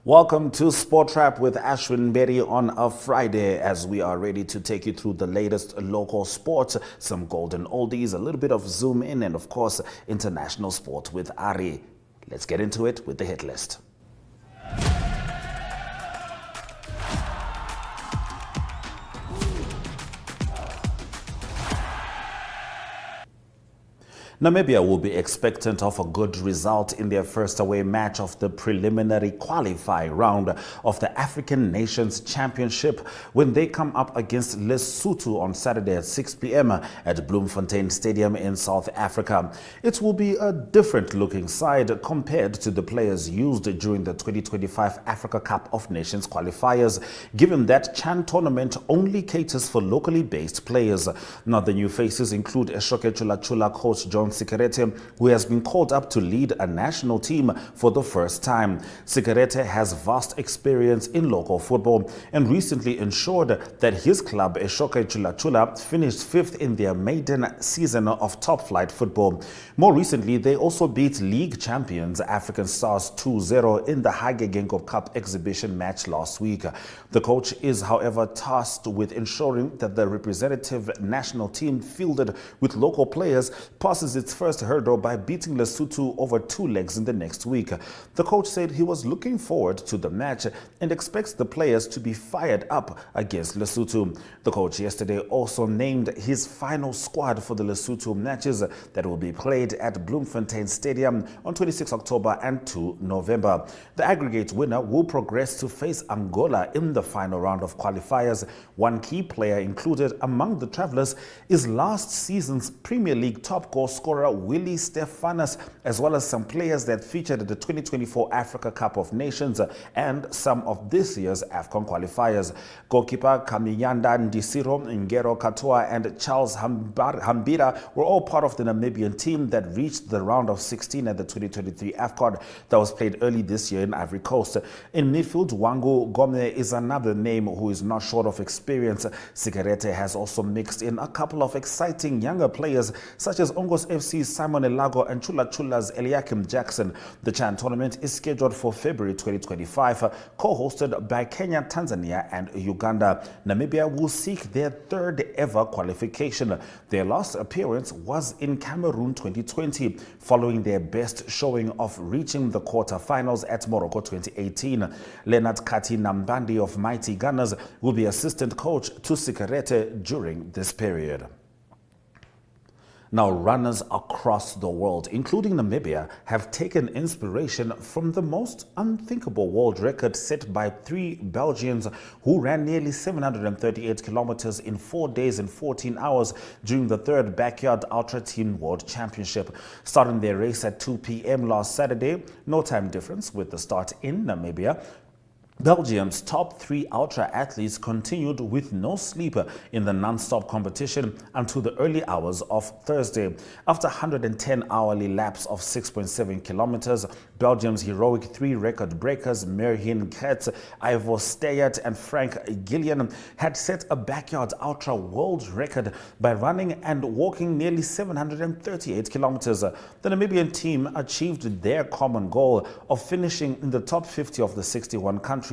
Welcome to Sport Trap with Ashwin Berry on a Friday, as we are ready to take you through the latest local sports, some golden oldies, a little bit of zoom in, and of course, international sport with Ari. Let's get into it with the hit list. Namibia will be expectant of a good result in their first away match of the preliminary qualifying round of the African Nations Championship when they come up against Lesotho on Saturday at 6 p.m. at Bloemfontein Stadium in South Africa. It will be a different looking side compared to the players used during the 2025 Africa Cup of Nations qualifiers, given that CHAN tournament only caters for locally based players. Now, the new faces include Eshoke Chula coach John Gqeberha, who has been called up to lead a national team for the first time. Gqeberha has vast experience in local football and recently ensured that his club, Eshoke Chula, finished fifth in their maiden season of top-flight football. More recently, they also beat league champions African Stars 2-0 in the Hage Geingob Cup exhibition match last week. The coach is, however, tasked with ensuring that the representative national team fielded with local players passes its first hurdle by beating Lesotho over 2 legs in the next week. The coach said he was looking forward to the match and expects the players to be fired up against Lesotho. The coach yesterday also named his final squad for the Lesotho matches that will be played at Bloemfontein Stadium on 26 October and 2 November. The aggregate winner will progress to face Angola in the final round of qualifiers. One key player included among the travellers is last season's Premier League top goal scorer Willie Stefanos, as well as some players that featured at the 2024 Africa Cup of Nations and some of this year's AFCON qualifiers. Goalkeeper Kamiyanda Ndisiro, Ngero Katoa and Charles Hambira were all part of the Namibian team that reached the round of 16 at the 2023 AFCON that was played early this year in Ivory Coast. In midfield, Wangu Gome is another name who is not short of experience. Gqeberha has also mixed in a couple of exciting younger players such as Ongos FC's Simon Elago and Chula's Eliakim Jackson. The CHAN tournament is scheduled for February 2025, co-hosted by Kenya, Tanzania and Uganda. Namibia will seek their third ever qualification. Their last appearance was in Cameroon 2020, following their best showing of reaching the quarterfinals at Morocco 2018. Leonard Kati Nambandi of Mighty Gunners will be assistant coach to Gqeberha during this period. Now, runners across the world, including Namibia, have taken inspiration from the most unthinkable world record set by 3 Belgians who ran nearly 738 kilometers in 4 days and 14 hours during the 3rd Backyard Ultra Team World Championship. Starting their race at 2 p.m. last Saturday, no time difference with the start in Namibia, Belgium's top 3 ultra athletes continued with no sleep in the non-stop competition until the early hours of Thursday. After 110 hourly laps of 6.7 kilometers, Belgium's heroic 3 record breakers, Merhin Kert, Ivor Steyert and Frank Gillian, had set a backyard ultra world record by running and walking nearly 738 kilometers. The Namibian team achieved their common goal of finishing in the top 50 of the 61 countries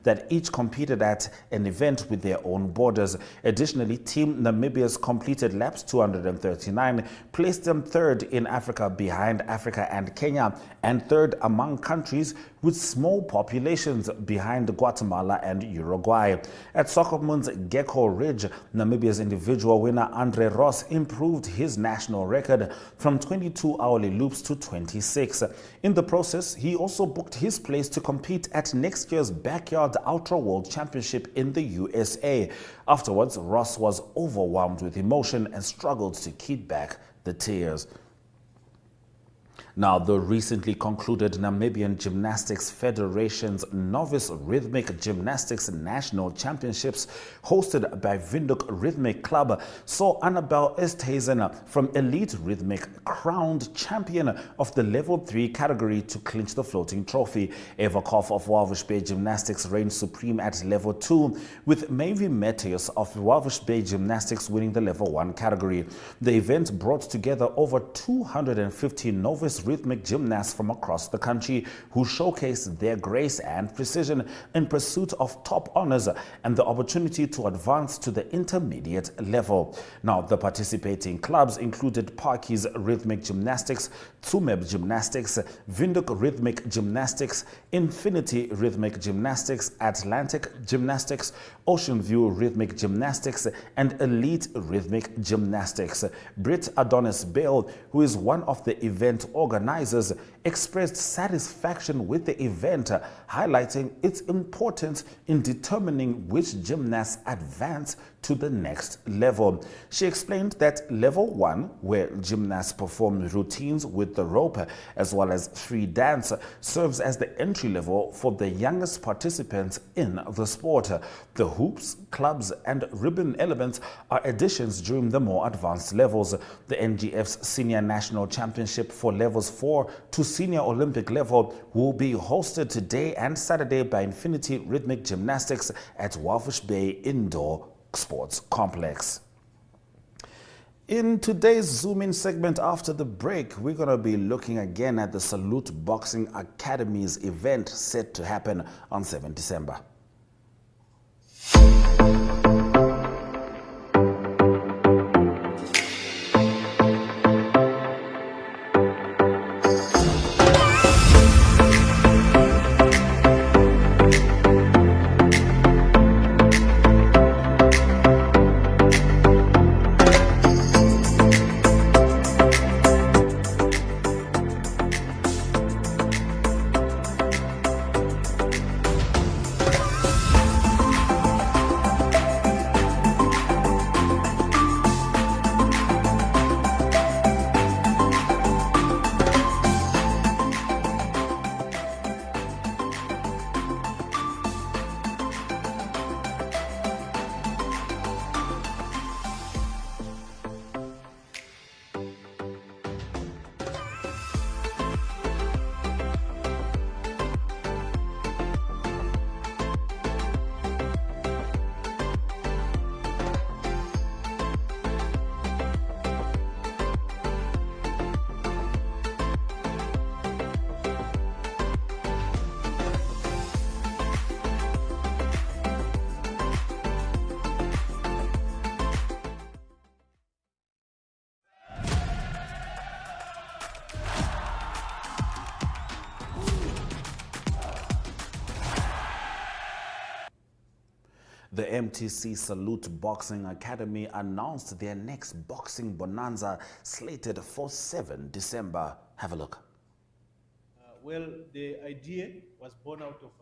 that each competed at an event with their own borders. Additionally, Team Namibia's completed laps 239 placed them 3rd in Africa behind Africa and Kenya, and 3rd among countries with small populations behind Guatemala and Uruguay. At Soccerman's Gecko Ridge, Namibia's individual winner Andre Ross improved his national record from 22 hourly loops to 26. In the process, he also booked his place to compete at next year's Backyard Ultra World Championship in the USA. Afterwards, Ross was overwhelmed with emotion and struggled to keep back the tears. Now, the recently concluded Namibian Gymnastics Federation's Novice Rhythmic Gymnastics National Championships, hosted by Windhoek Rhythmic Club, saw Annabel Esthuizen from Elite Rhythmic crowned champion of the Level 3 category to clinch the floating trophy. Eva Koff of Walvis Bay Gymnastics reigned supreme at Level 2, with Mavi Matthews of Walvis Bay Gymnastics winning the Level 1 category. The event brought together over 250 novice features rhythmic gymnasts from across the country who showcase their grace and precision in pursuit of top honors and the opportunity to advance to the intermediate level. Now, the participating clubs included Parkies Rhythmic Gymnastics, Tsumeb Gymnastics, Vinduk Rhythmic Gymnastics, Infinity Rhythmic Gymnastics, Atlantic Gymnastics, Ocean View Rhythmic Gymnastics, and Elite Rhythmic Gymnastics. Britt Adonis Bale, who is one of the event organizers, expressed satisfaction with the event, highlighting its importance in determining which gymnasts advance to the next level. She explained that level 1, where gymnasts perform routines with the rope as well as free dance, serves as the entry level for the youngest participants in the sport. The hoops, clubs, and ribbon elements are additions during the more advanced levels. The NGF's Senior National Championship for levels 4 to Senior Olympic level will be hosted today and Saturday by Infinity Rhythmic Gymnastics at Walvish Bay Indoor Sports Complex. In today's Zoom-In segment after the break, we're going to be looking again at the Salute Boxing Academy's event set to happen on 7 December. The MTC Salute Boxing Academy announced their next boxing bonanza slated for 7 December. Have a look. Well, the idea was born out of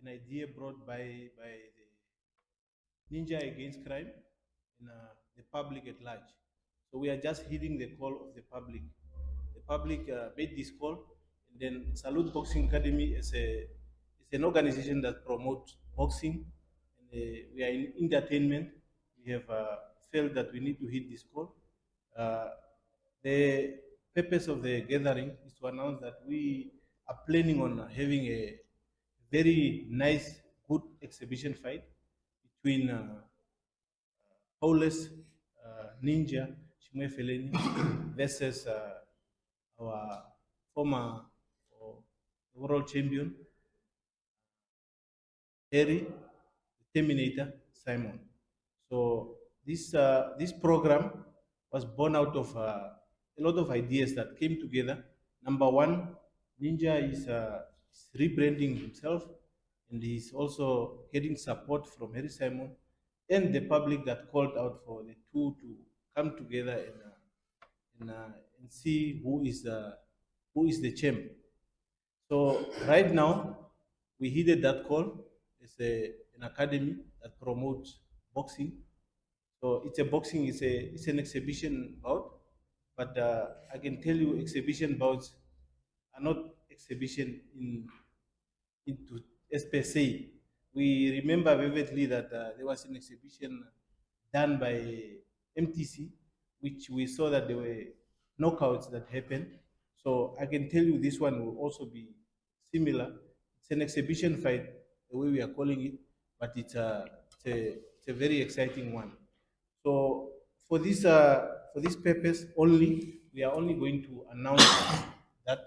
an idea brought by the Ninja Against Crime and the public at large. So we are just heeding the call of the public. The public made this call, and then Salute Boxing Academy is an organization that promotes boxing. And, we are in entertainment. We have felt that we need to heed this call. The purpose of the gathering is to announce that we are planning on having a very nice, good exhibition fight between Paulus Ninja Chimwefeleni versus our former world champion, Harry the Terminator Simon. So this program was born out of a lot of ideas that came together. Number one, Ninja is rebranding himself, and he's also getting support from Harry Simon and the public that called out for the two to come together and see who is the champ. So right now, we heeded that call. It's an academy that promotes boxing. So it's an exhibition bout, but I can tell you exhibition bouts are not exhibition into as per se. We remember vividly that there was an exhibition done by MTC, which we saw that there were knockouts that happened. So I can tell you this one will also be similar. It's an exhibition fight, the way we are calling it, but it's a very exciting one. So for this purpose only, we are only going to announce that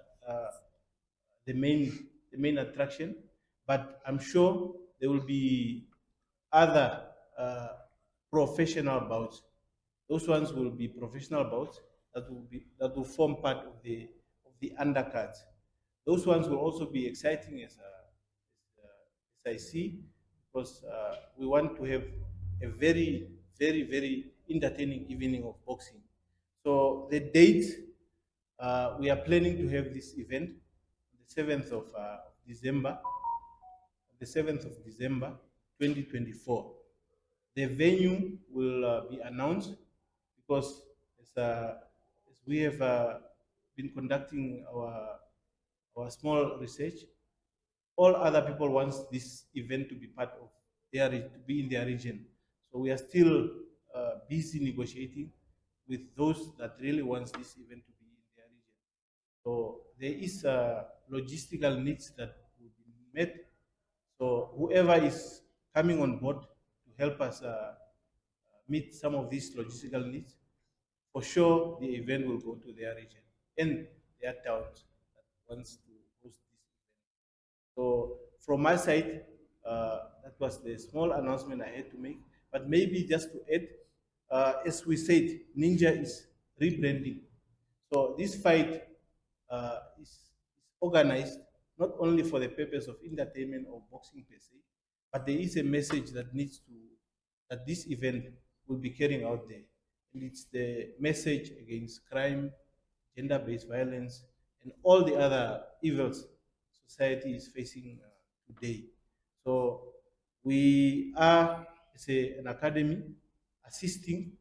the main attraction, but I'm sure there will be other uh, professional bouts. Those ones will be professional bouts that will form part of the undercard. Those ones will also be exciting as I see, because we want to have a very entertaining evening of boxing. So the date, we are planning to have this event on the 7th of December, 2024. The venue will be announced, because as we have been conducting our small research, all other people want this event to be part of to be in their region. So we are still busy negotiating with those that really wants this event to be in their region. So there is logistical needs that will be met. So whoever is coming on board to help us meet some of these logistical needs, for sure the event will go to their region and their towns that wants to host this event. So from my side, that was the small announcement I had to make. But maybe just to add, as we said, Ninja is rebranding. So this fight is organized not only for the purpose of entertainment or boxing per se, but there is a message that this event will be carrying out there. And it's the message against crime, gender-based violence, and all the other evils society is facing today. So we are, as an academy, assisting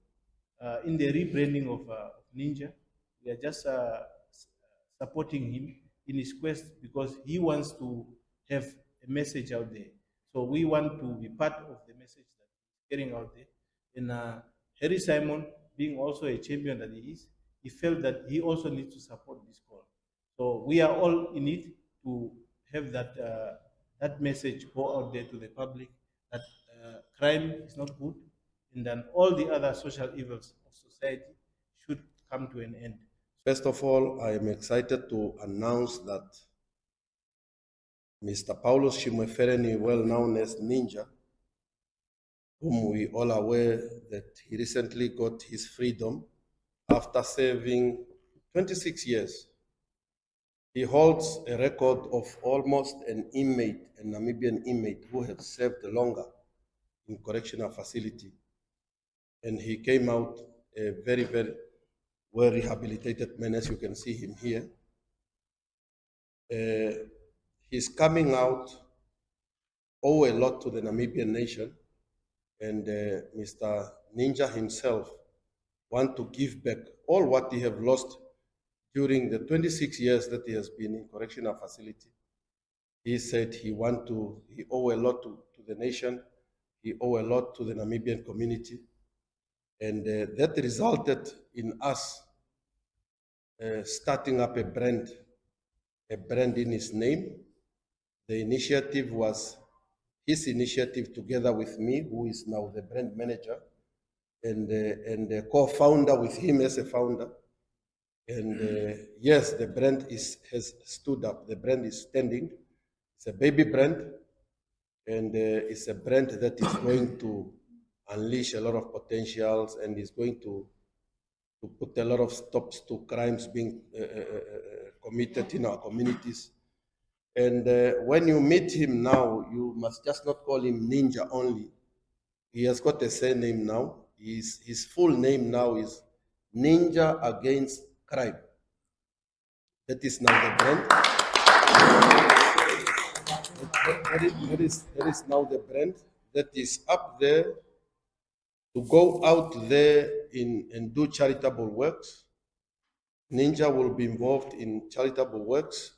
in the rebranding of Ninja. We are just supporting him in his quest, because he wants to have a message out there. So we want to be part of the message that he's carrying out there. And Harry Simon, being also a champion that he is, he felt that he also needs to support this call. So we are all in it to have that message go out there to the public, that crime is not good, and then all the other social evils of society should come to an end. First of all, I am excited to announce that Mr. Paulo Shimwefereni, well known as Ninja, whom we all are aware that he recently got his freedom after serving 26 years. He holds a record of almost an inmate, a Namibian inmate, who has served longer in correctional facility. And he came out a very well rehabilitated man, as you can see him here. His coming out owe a lot to the Namibian nation, and Mr. Ninja himself want to give back all what he have lost during the 26 years that he has been in correctional facility. He said he owe a lot to the nation, he owe a lot to the Namibian community, and that resulted in us starting up a brand in his name. The initiative was his initiative together with me, who is now the brand manager, and a co-founder with him as a founder. And yes, the brand has stood up. The brand is standing. It's a baby brand, and it's a brand that is going to unleash a lot of potentials and is going to put a lot of stops to crimes being committed in our communities. And when you meet him now, you must just not call him Ninja only. He has got a surname now. His full name now is Ninja Against Crime. That is now the brand. That is now the brand that is up there to go out there and do charitable works. Ninja will be involved in charitable works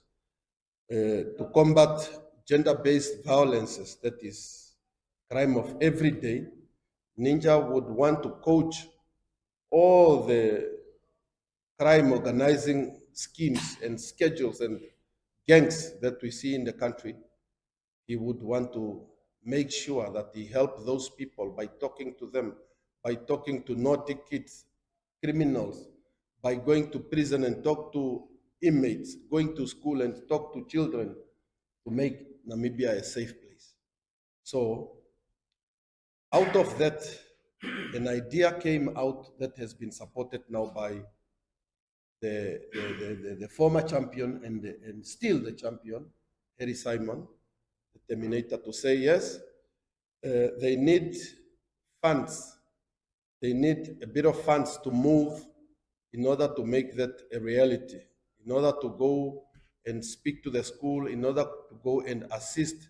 to combat gender-based violences, that is crime of every day. Ninja would want to coach all the crime organizing schemes and schedules and gangs that we see in the country. He would want to make sure that he helps those people by talking to them, by talking to naughty kids, criminals, by going to prison and talk to inmates, going to school and talk to children to make Namibia a safe place. So out of that, an idea came out that has been supported now by the former champion and still the champion, Harry Simon, the Terminator, to say yes, they need funds. They need a bit of funds to move in order to make that a reality, in order to go and speak to the school, in order to go and assist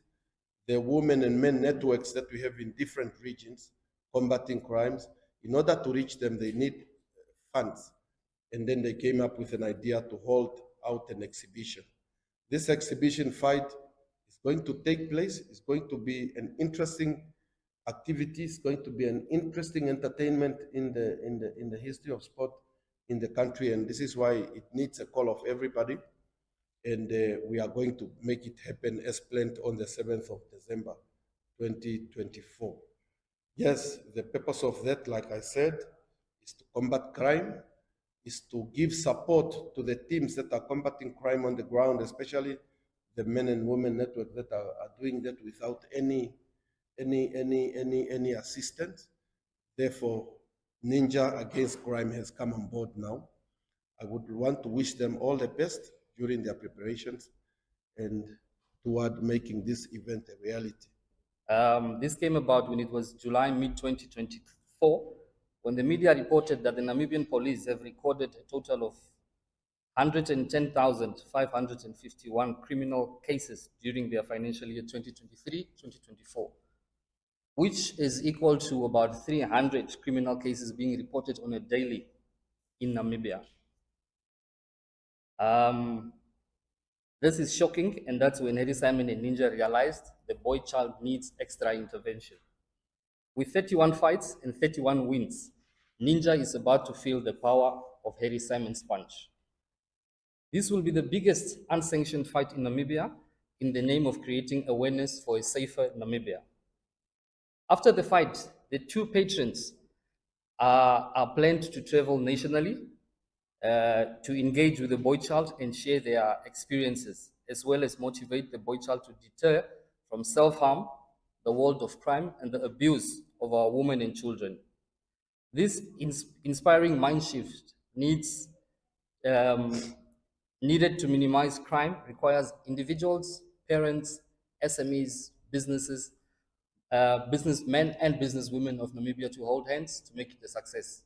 the women and men networks that we have in different regions combating crimes. In order to reach them, they need funds. And then they came up with an idea to hold out an exhibition. This exhibition fight is going to take place. It's going to be an interesting activity. It's going to be an interesting entertainment in the history of sport in the country. And this is why it needs a call of everybody. And we are going to make it happen as planned on the 7th of December, 2024. Yes, the purpose of that, like I said, is to combat crime, is to give support to the teams that are combating crime on the ground, especially the men and women network that are doing that without any assistance. Therefore, Ninja Against Crime has come on board now. I would want to wish them all the best during their preparations and toward making this event a reality. This came about when it was July mid-2024, when the media reported that the Namibian police have recorded a total of 110,551 criminal cases during their financial year 2023-2024, which is equal to about 300 criminal cases being reported on a daily in Namibia. This is shocking, and that's when Harry Simon and Ninja realized the boy child needs extra intervention. With 31 fights and 31 wins, Ninja is about to feel the power of Harry Simon's punch. This will be the biggest unsanctioned fight in Namibia in the name of creating awareness for a safer Namibia. After the fight, the two patrons are planned to travel nationally to engage with the boy child and share their experiences, as well as motivate the boy child to deter from self-harm, the world of crime, and the abuse of our women and children. This inspiring mind shift needed to minimize crime requires individuals, parents, SMEs, businesses, businessmen and businesswomen of Namibia to hold hands to make it a success.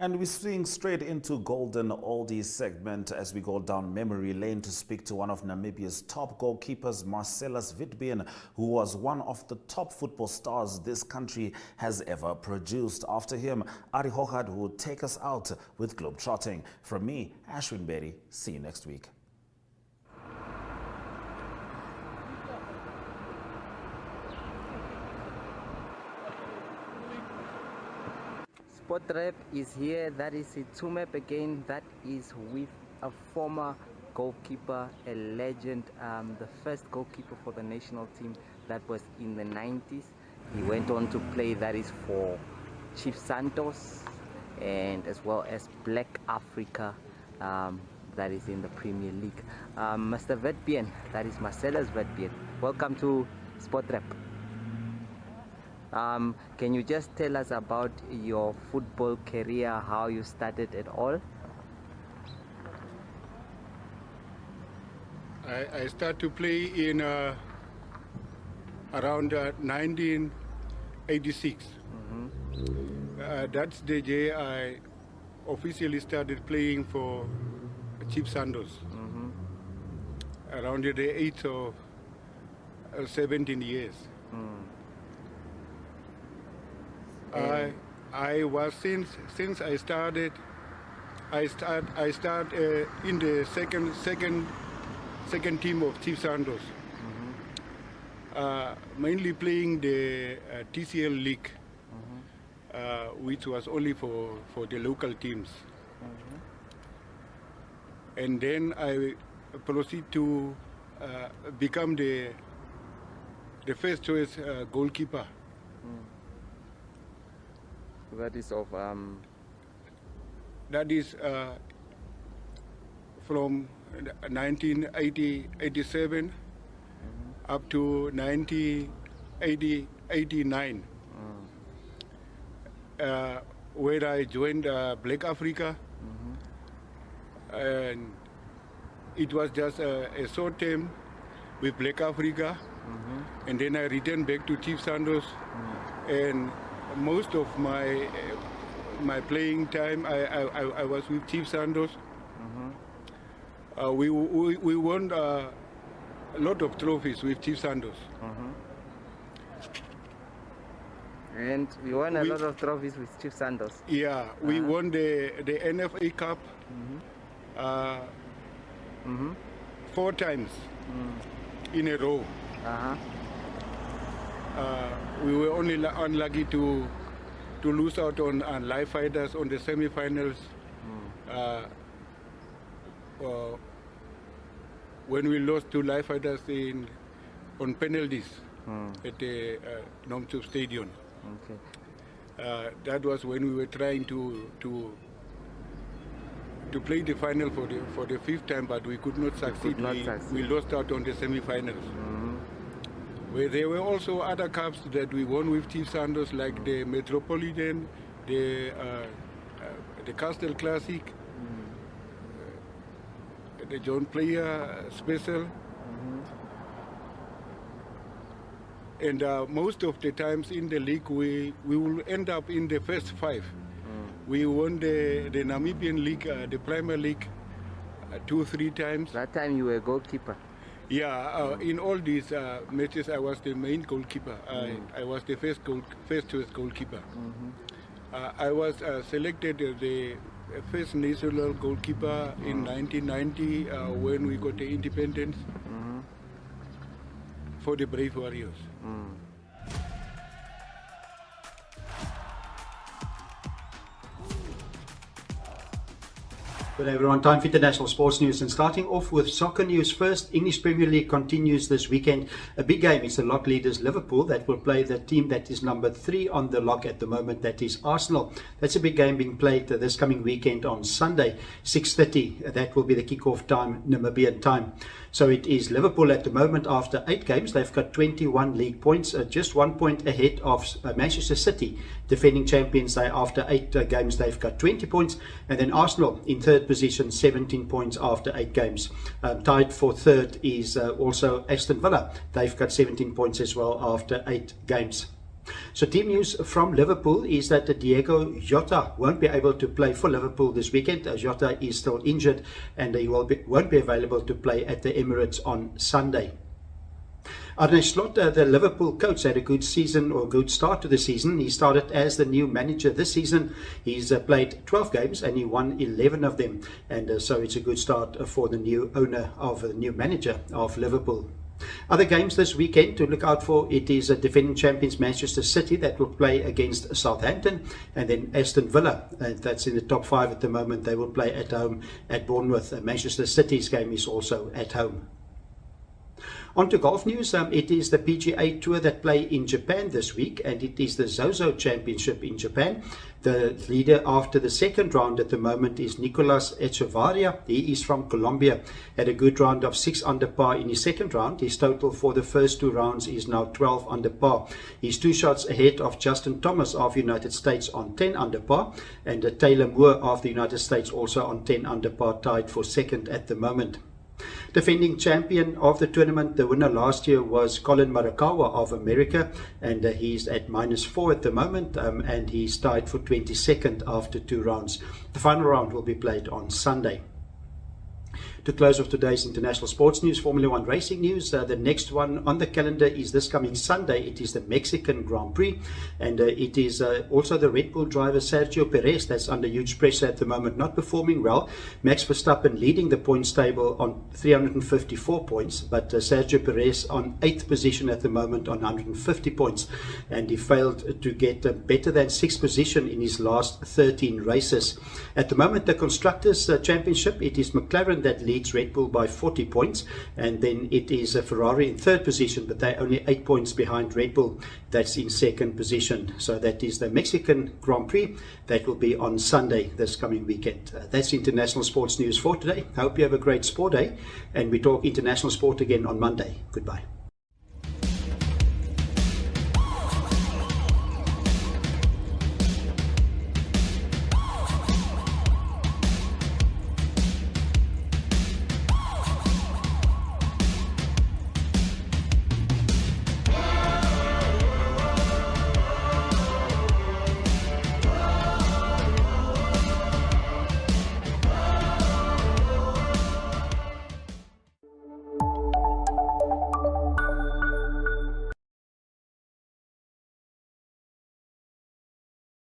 And we're swing straight into Golden Oldies segment as we go down memory lane to speak to one of Namibia's top goalkeepers, Marcellus Witbeen, who was one of the top football stars this country has ever produced. After him, Ari Hochad will take us out with globetrotting. From me, Ashwin Berry. See you next week. Spot rep is here. That is Itumep again. That is with a former goalkeeper, a legend, the first goalkeeper for the national team. That was in the 90s. He went on to play, that is for Chief Santos, and as well as Black Africa, that is in the Premier League. Mr. Witbeen, that is Marcellus Witbeen. Welcome to Spot Rep. Can you just tell us about your football career, how you started it all? I started to play in around 1986. That's the day I officially started playing for Chief Santos. Around the age of 17 years. I was since I started. I start in the second team of Chief Santos. Mainly playing the TCL League, which was only for the local teams. And then I proceed to become the first choice goalkeeper. That is of That is from 1987 up to 1989, where I joined Black Africa, and it was just a short term with Black Africa, and then I returned back to Chief Sandos, and most of my playing time I was with Chief Sandos. We won a lot of trophies with Chief Sandos. And we won a lot of trophies with Chief Sandos. Yeah, we won the NFA Cup 4 times in a row. We were only unlucky to lose out on live fighters on the semi-finals. When we lost to live fighters on penalties at the Nomtub Stadium. Okay. That was when we were trying to play the final for the 5th time, but we could not succeed. We lost out on the semi-finals. Where there were also other cups that we won with Chief Sandos, like the Metropolitan, the Castle Classic, the John Player Special. And most of the times in the league, we will end up in the first 5. We won the Namibian League, the Premier League, 2-3 times. That time you were a goalkeeper. Yeah, in all these matches, I was the main goalkeeper. I was the first choice goalkeeper. I was selected as the first national goalkeeper in 1990 when we got the independence for the Brave Warriors. Good day everyone, time for international sports news, and starting off with soccer news first. English Premier League continues this weekend. A big game. It's the lock leaders Liverpool that will play the team that is number 3 on the lock at the moment, that is Arsenal. That's a big game being played this coming weekend on Sunday, 6:30. That will be the kickoff time, Namibian time. So it is Liverpool at the moment after 8 games. They've got 21 league points, just 1 point ahead of Manchester City, defending champions. After 8 games, they've got 20 points. And then Arsenal in 3rd position, 17 points after 8 games. Tied for 3rd is also Aston Villa. They've got 17 points as well after 8 games. So team news from Liverpool is that Diego Jota won't be able to play for Liverpool this weekend. Jota is still injured and he won't be available to play at the Emirates on Sunday. Arne Slot, the Liverpool coach, had a good season, or good start to the season. He started as the new manager this season. He's played 12 games and he won 11 of them. And so it's a good start for the new owner, of the new manager of Liverpool. Other games this weekend to look out for, it is defending champions Manchester City that will play against Southampton, and then Aston Villa, that's in the top 5 at the moment. They will play at home at Bournemouth. Manchester City's game is also at home. On to golf news. It is the PGA Tour that play in Japan this week, and it is the Zozo Championship in Japan. The leader after the 2nd round at the moment is Nicolas Echevarria. He is from Colombia. Had a good round of 6 under par in his 2nd round. His total for the first 2 rounds is now 12 under par. He's 2 shots ahead of Justin Thomas of the United States on 10 under par, and Taylor Moore of the United States also on 10 under par, tied for 2nd at the moment. Defending champion of the tournament, the winner last year was Colin Morikawa of America, and he's at -4 at the moment, and he's tied for 22nd after 2 rounds. The final round will be played on Sunday. To close off today's international sports news, Formula 1 racing news. The next one on the calendar is this coming Sunday. It is the Mexican Grand Prix, and it is also the Red Bull driver Sergio Perez that's under huge pressure at the moment, not performing well. Max Verstappen leading the points table on 354 points, but Sergio Perez on 8th position at the moment on 150 points, and he failed to get better than 6th position in his last 13 races. At the moment, the Constructors' Championship, it is McLaren that leads leads Red Bull by 40 points, and then it is Ferrari in third position, but they're only 8 points behind Red Bull. That's in second position. So that is the Mexican Grand Prix. That will be on Sunday this coming weekend. That's international sports news for today. I hope you have a great sport day, and we talk international sport again on Monday. Goodbye.